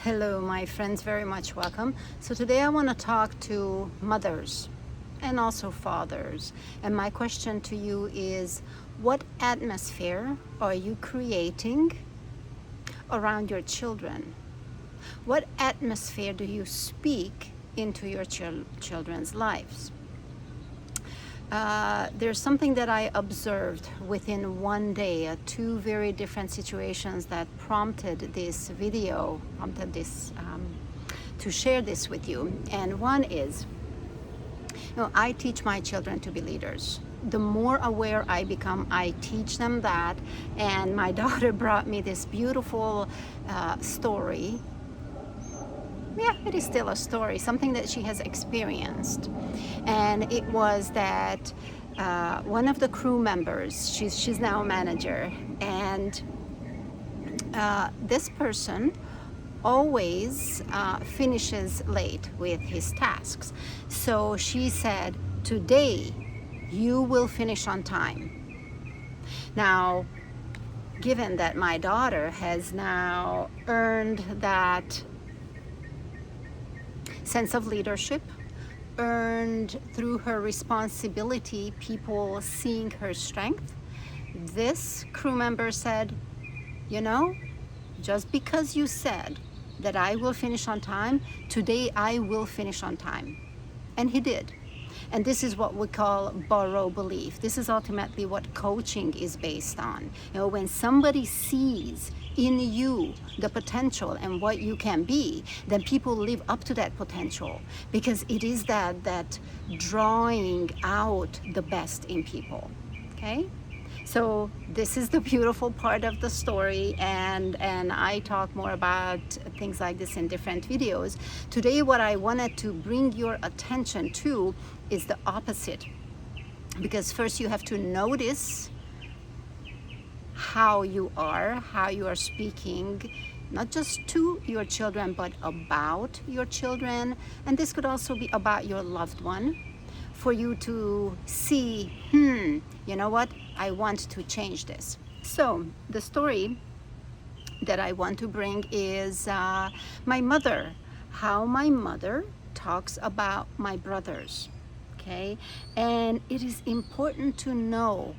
Hello, my friends, very much welcome. So, today I want to talk to mothers and also fathers. And my question to you is, what atmosphere are you creating around your children? What atmosphere do you speak into your children's lives? There's something that I observed within one day, two very different situations that prompted this video, to share this with you. And one is, I teach my children to be leaders. The more aware I become, I teach them that. And my daughter brought me this beautiful story. Yeah, it is still a story, something that she has experienced. And it was that one of the crew members, she's now a manager, and this person always finishes late with his tasks. So she said, today you will finish on time. Now, given that my daughter has now earned that sense of leadership, earned through her responsibility, people seeing her strength, this crew member said, just because you said that I will finish on time, today I will finish on time. And he did. And this is what we call borrow belief. This is ultimately what coaching is based on. When somebody sees in you the potential and what you can be, then people live up to that potential, because it is that drawing out the best in people. Okay? So this is the beautiful part of the story, and I talk more about things like this in different videos. Today, what I wanted to bring your attention to is the opposite. Because first you have to notice how you are speaking, not just to your children, but about your children. And this could also be about your loved one, for you to see, you know what, I want to change this. So the story that I want to bring is my mother, how my mother talks about my brothers, okay? And it is important to know,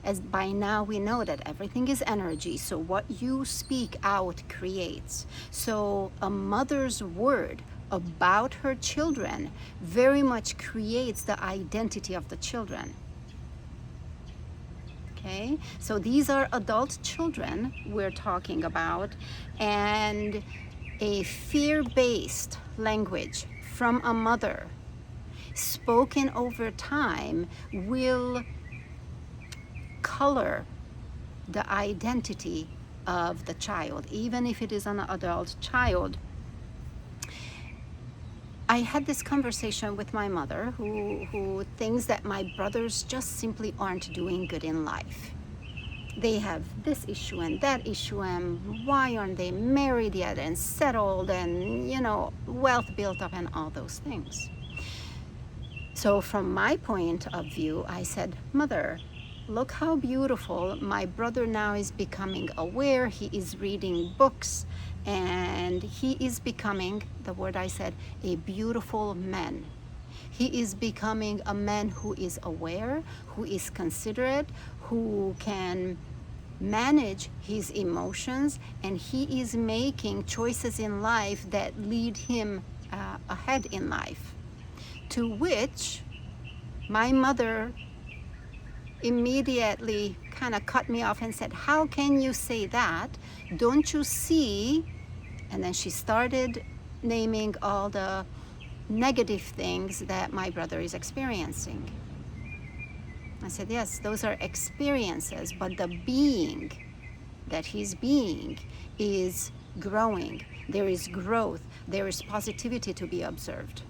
as by now we know that everything is energy, so what you speak out creates. So a mother's word about her children very much creates the identity of the children. Okay, so these are adult children we're talking about, and a fear-based language from a mother spoken over time will color the identity of the child, even if it is an adult child. I had this conversation with my mother, who thinks that my brothers just simply aren't doing good in life. They have this issue and that issue, and why aren't they married yet and settled and, wealth built up and all those things. So from my point of view, I said, Mother, look how beautiful. My brother now is becoming aware. He is reading books, and he is becoming, the word I said, a beautiful man. He is becoming a man who is aware, who is considerate, who can manage his emotions, and he is making choices in life that lead him ahead in life. To which my mother immediately kind of cut me off and said, how can you say that? Don't you see? And then she started naming all the negative things that my brother is experiencing. I said, yes, those are experiences, but the being that he's being is growing. There is growth. There is positivity to be observed.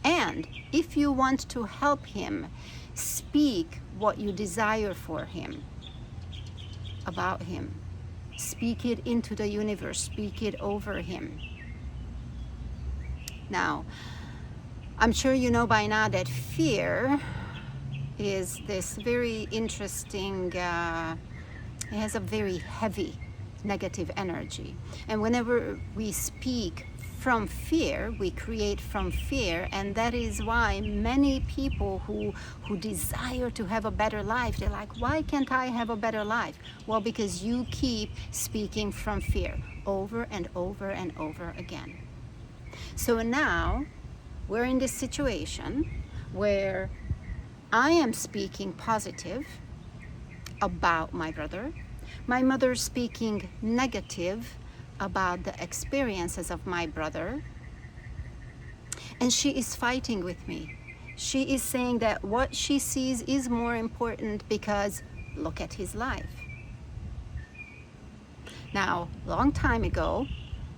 And if you want to help him speak what you desire for him, about him, speak it into the universe, speak it over him. Now, I'm sure you know by now that fear is this very interesting, it has a very heavy negative energy. And whenever we speak from fear, we create from fear, and that is why many people who desire to have a better life, they're like, why can't I have a better life? Well, because you keep speaking from fear over and over and over again. So now we're in this situation where I am speaking positive about my brother, my mother's speaking negative about the experiences of my brother, and she is fighting with me. She is saying that what she sees is more important because look at his life. Now, long time ago,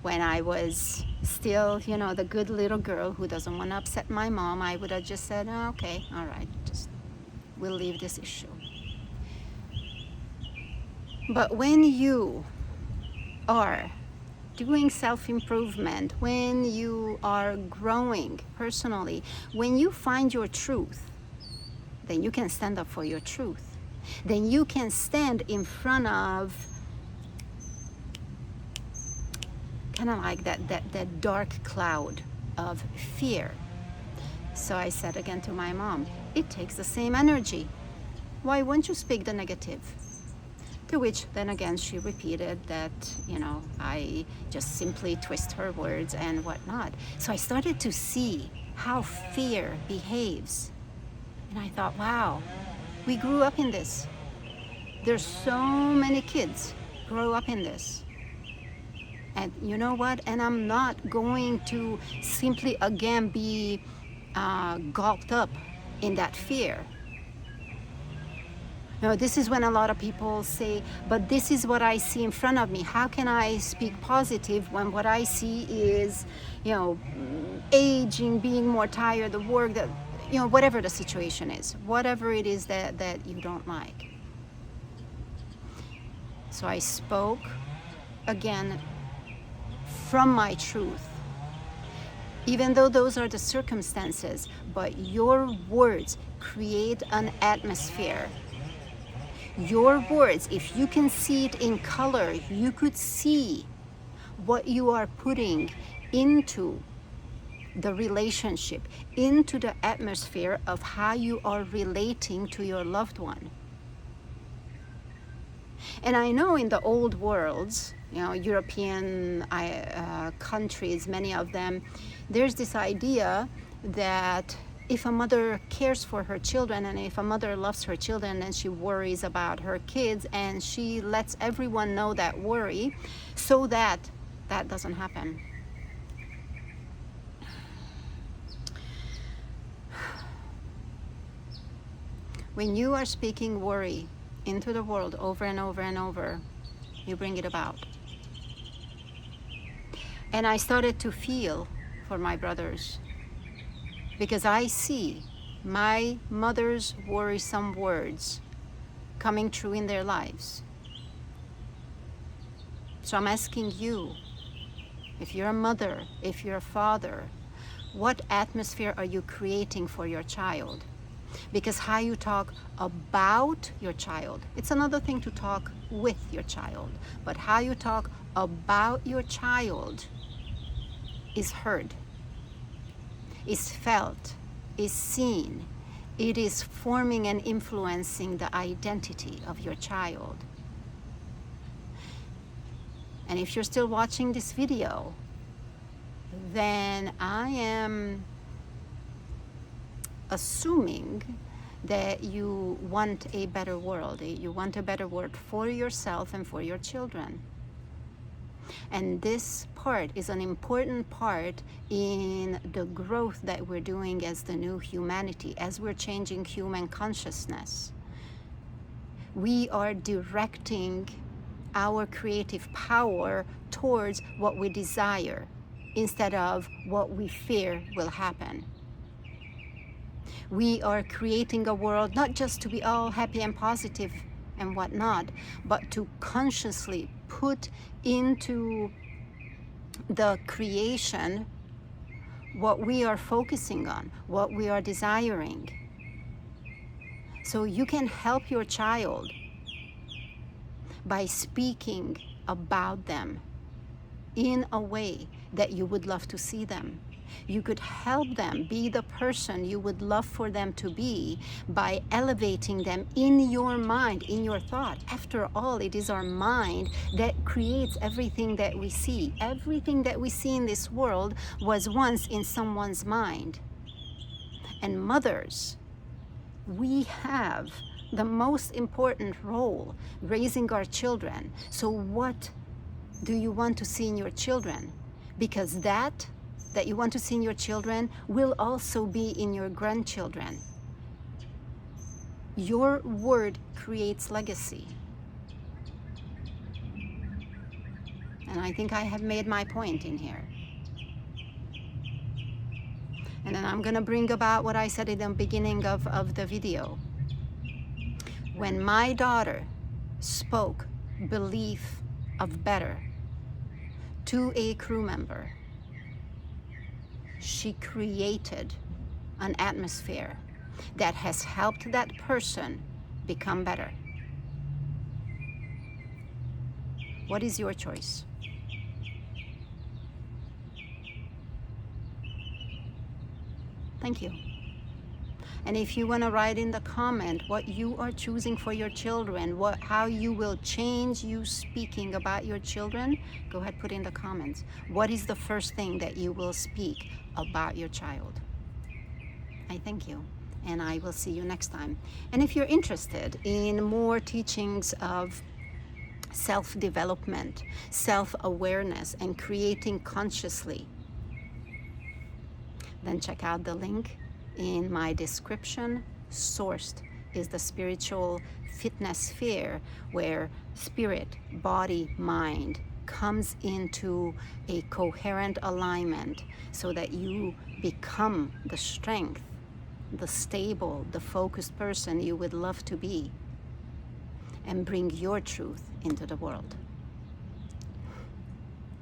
when I was still, the good little girl who doesn't want to upset my mom, I would have just said, oh, okay, all right, we'll leave this issue. But when you are doing self-improvement, when you are growing personally, when you find your truth, then you can stand up for your truth. Then you can stand in front of kind of like that dark cloud of fear. So I said again to my mom, it takes the same energy. Why won't you speak the negative? To which then again she repeated that, I just simply twist her words and whatnot. So I started to see how fear behaves. And I thought, wow, we grew up in this. There's so many kids grow up in this. And you know what? And I'm not going to simply again be gulped up in that fear. This is when a lot of people say, but this is what I see in front of me. How can I speak positive when what I see is, aging, being more tired, the work, that, whatever the situation is, whatever it is that you don't like. So I spoke again from my truth, even though those are the circumstances, but your words create an atmosphere. Your words, if you can see it in color, you could see what you are putting into the relationship, into the atmosphere of how you are relating to your loved one. And I know in the old worlds, European countries, many of them, there's this idea that if a mother cares for her children and if a mother loves her children, then she worries about her kids and she lets everyone know that worry so that that doesn't happen. When you are speaking worry into the world over and over and over, you bring it about. And I started to feel for my brothers, because I see my mother's worrisome words coming true in their lives. So I'm asking you, if you're a mother, if you're a father, what atmosphere are you creating for your child? Because how you talk about your child, it's another thing to talk with your child, but how you talk about your child is heard, is felt, is seen. It is forming and influencing the identity of your child. And if you're still watching this video, then I am assuming that you want a better world. You want a better world for yourself and for your children. And this part is an important part in the growth that we're doing as the new humanity, as we're changing human consciousness. We are directing our creative power towards what we desire instead of what we fear will happen. We are creating a world not just to be all happy and positive and whatnot, but to consciously put into the creation what we are focusing on, what we are desiring. So you can help your child by speaking about them in a way that you would love to see them. You could help them be the person you would love for them to be by elevating them in your mind, in your thought. After all, it is our mind that creates everything that we see. Everything that we see in this world was once in someone's mind. And mothers, we have the most important role raising our children. So what do you want to see in your children? Because that you want to see in your children will also be in your grandchildren. Your word creates legacy. And I think I have made my point in here. And then I'm going to bring about what I said in the beginning of the video. When my daughter spoke belief of better to a crew member, she created an atmosphere that has helped that person become better. What is your choice? Thank you. And if you want to write in the comment what you are choosing for your children, how you will change you speaking about your children, go ahead, put in the comments. What is the first thing that you will speak about your child? I thank you, and I will see you next time. And if you're interested in more teachings of self-development, self-awareness, and creating consciously, then check out the link in my description. Sourced is the spiritual fitness sphere where spirit, body, mind comes into a coherent alignment so that you become the strength, the stable, the focused person you would love to be, and bring your truth into the world.